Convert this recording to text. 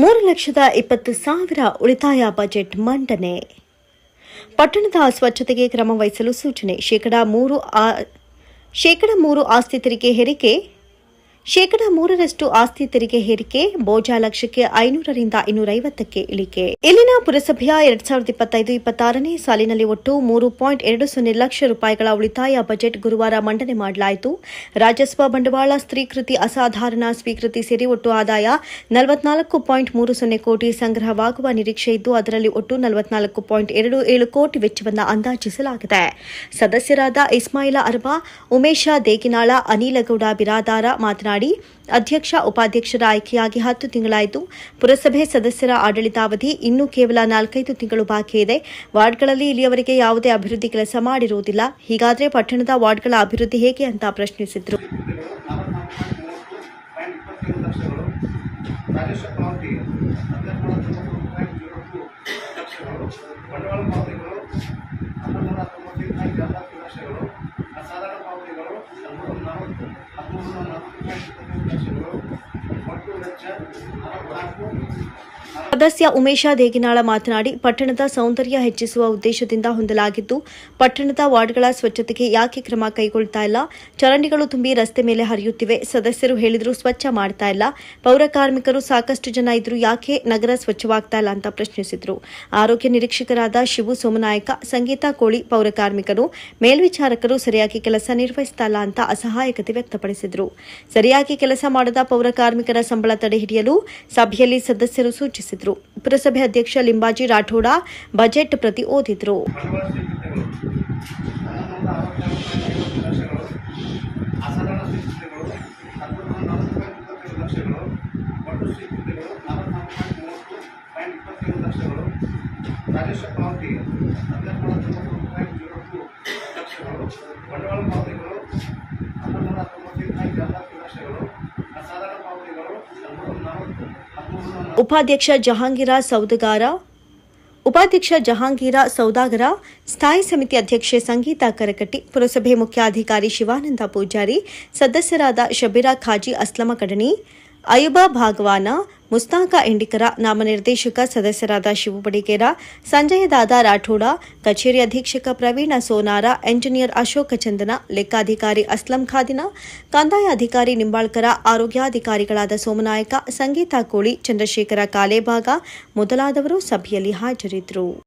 3,20,000 ಉಳಿತಾಯ ಬಜೆಟ್ ಮಂಡನೆ. ಪಟ್ಟಣದ ಸ್ವಚ್ಛತೆಗೆ ಕ್ರಮ ವಹಿಸಲು ಸೂಚನೆ. ಶೇಕಡ 3 ಆಸ್ತಿ ತೆರಿಗೆ ಹೇರಿಕೆ. ಶೇಕಡ 3ರಷ್ಟು ಆಸ್ತಿ ತೆರಿಗೆ ಹೇರಿಕೆ. ಬೋಜ ಲಕ್ಷಕ್ಕೆ 500ರಿಂದ 250ಕ್ಕೆ ಇಳಿಕೆ. ಇಲ್ಲಿನ ಪುರಸಭೆಯ 2025-26ನೇ ಸಾಲಿನಲ್ಲಿ ಒಟ್ಟು 3.20 ಲಕ್ಷ ರೂಪಾಯಿಗಳ ಉಳಿತಾಯ ಬಜೆಟ್ ಗುರುವಾರ ಮಂಡನೆ ಮಾಡಲಾಯಿತು. ರಾಜಸ್ವ, ಬಂಡವಾಳ, ಸ್ತ್ರೀಕೃತಿ, ಅಸಾಧಾರಣ ಸ್ವೀಕೃತಿ ಸೇರಿ ಒಟ್ಟು ಆದಾಯ 44.30 ಕೋಟಿ ಸಂಗ್ರಹವಾಗುವ ನಿರೀಕ್ಷೆ ಇದ್ದು, ಅದರಲ್ಲಿ ಒಟ್ಟು 44.27 ಕೋಟಿ ವೆಚ್ಚವನ್ನು ಅಂದಾಜಿಸಲಾಗಿದೆ. ಸದಸ್ಯರಾದ ಇಸ್ಮಾಯಿಲ ಅರಬಾ, ಉಮೇಶ ದೇಗಿನಾಳ, ಅನಿಲಗೌಡ ಬಿರಾದಾರ ಮಾತನಾಡಿ, ಅಧ್ಯಕ್ಷ, ಉಪಾಧ್ಯಕ್ಷರ ಆಯ್ಕೆಯಾಗಿ 10 ತಿಂಗಳಾಯಿತು. ಪುರಸಭೆ ಸದಸ್ಯರ ಆಡಳಿತಾವಧಿ ಇನ್ನೂ ಕೇವಲ 4-5 ತಿಂಗಳು ಬಾಕಿ ಇದೆ. ವಾರ್ಡ್ಗಳಲ್ಲಿ ಇಲ್ಲಿಯವರೆಗೆ ಯಾವುದೇ ಅಭಿವೃದ್ಧಿ ಕೆಲಸ ಮಾಡಿರುವುದಿಲ್ಲ. ಹೀಗಾದರೆ ಪಟ್ಟಣದ ವಾರ್ಡ್ಗಳ ಅಭಿವೃದ್ಧಿ ಹೇಗೆ ಅಂತ ಪ್ರಶ್ನಿಸಿದರು. ಸದಸ್ಯ ಉಮೇಶ ದೇಗಿನಾಳ ಮಾತನಾಡಿ, ಪಟ್ಟಣದ ಸೌಂದರ್ಯ ಹೆಚ್ಚಿಸುವ ಉದ್ದೇಶದಿಂದ ಹೊಂದಲಾಗಿದ್ದು, ಪಟ್ಟಣದ ವಾರ್ಡ್ಗಳ ಸ್ವಚ್ಛತೆಗೆ ಯಾಕೆ ಕ್ರಮ ಕೈಗೊಳ್ತಾ ಇಲ್ಲ? ಚರಂಡಿಗಳು ತುಂಬಿ ರಸ್ತೆ ಮೇಲೆ ಹರಿಯುತ್ತಿವೆ. ಸದಸ್ಯರು ಹೇಳಿದ್ರು ಸ್ವಚ್ಛ ಮಾಡ್ತಾ ಇಲ್ಲ. ಪೌರ ಕಾರ್ಮಿಕರು ಸಾಕಷ್ಟು ಜನ ಇದ್ರು, ಯಾಕೆ ನಗರ ಸ್ವಚ್ಛವಾಗ್ತಾ ಇಲ್ಲ ಅಂತ ಪ್ರಶ್ನಿಸಿದ್ರು. ಆರೋಗ್ಯ ನಿರೀಕ್ಷಕರಾದ ಶಿವು ಸೋಮನಾಯಕ, ಸಂಗೀತಾ ಕೋಳಿ, ಪೌರ ಕಾರ್ಮಿಕರು, ಮೇಲ್ವಿಚಾರಕರು ಸರಿಯಾಗಿ ಕೆಲಸ ನಿರ್ವಹಿಸ್ತಾ ಇಲ್ಲ ಅಂತ ಅಸಹಾಯಕತೆ ವ್ಯಕ್ತಪಡಿಸಿದರು. ಸರಿಯಾಗಿ ಕೆಲಸ ಮಾಡದ ಪೌರ ಕಾರ್ಮಿಕರ ಸಂಬಳ ತಡೆ ಹಿಡಿಯಲು ಸಭೆಯಲ್ಲಿ ಸದಸ್ಯರು ಸೂಚಿಸಿದರು. ಪುರಸಭೆ ಅಧ್ಯಕ್ಷ ಲಿಂಬಾಜಿ ರಾಠೋಡ ಬಜೆಟ್ ಪ್ರತಿ ಓದಿದ್ರು. ಉಪಾಧ್ಯಕ್ಷ ಜಹಾಂಗೀರ ಸೌದಾಗರ, ಸ್ಥಾಯಿ ಸಮಿತಿ ಅಧ್ಯಕ್ಷೆ ಸಂಗೀತಾ ಕರಕಟ್ಟಿ, ಪುರಸಭೆ ಮುಖ್ಯಾಧಿಕಾರಿ ಶಿವಾನಂದ ಪೂಜಾರಿ, ಸದಸ್ಯರಾದ ಶಬೀರಾ ಖಾಜಿ, ಅಸ್ಲಮ ಕಡಣಿ, ಅಯುಬಾ ಭಾಗವಾನ, ಮುಸ್ತಾಕ ಎಂಡಿಕರ, ನಾಮನಿರ್ದೇಶಕ ಸದಸ್ಯರಾದ ಶಿವು ಬಡಿಗೇರ, ಸಂಜಯ ದಾದಾ ರಾಠೋಡ, ಕಚೇರಿ ಅಧೀಕ್ಷಕ ಪ್ರವೀಣ ಸೋನಾರ, ಎಂಜಿನಿಯರ್ ಅಶೋಕ ಚಂದನ, ಲೆಕ್ಕಾಧಿಕಾರಿ ಅಸ್ಲಂ ಖಾದಿನ, ಕಂದಾಯ ಅಧಿಕಾರಿ ನಿಂಬಾಳ್ಕರ, ಆರೋಗ್ಯಾಧಿಕಾರಿಗಳಾದ ಸೋಮನಾಯಕ, ಸಂಗೀತಾ ಕೋಳಿ, ಚಂದ್ರಶೇಖರ ಕಾಲೇಬಾಗ ಮೊದಲಾದವರು ಸಭೆಯಲ್ಲಿ ಹಾಜರಿದ್ದರು.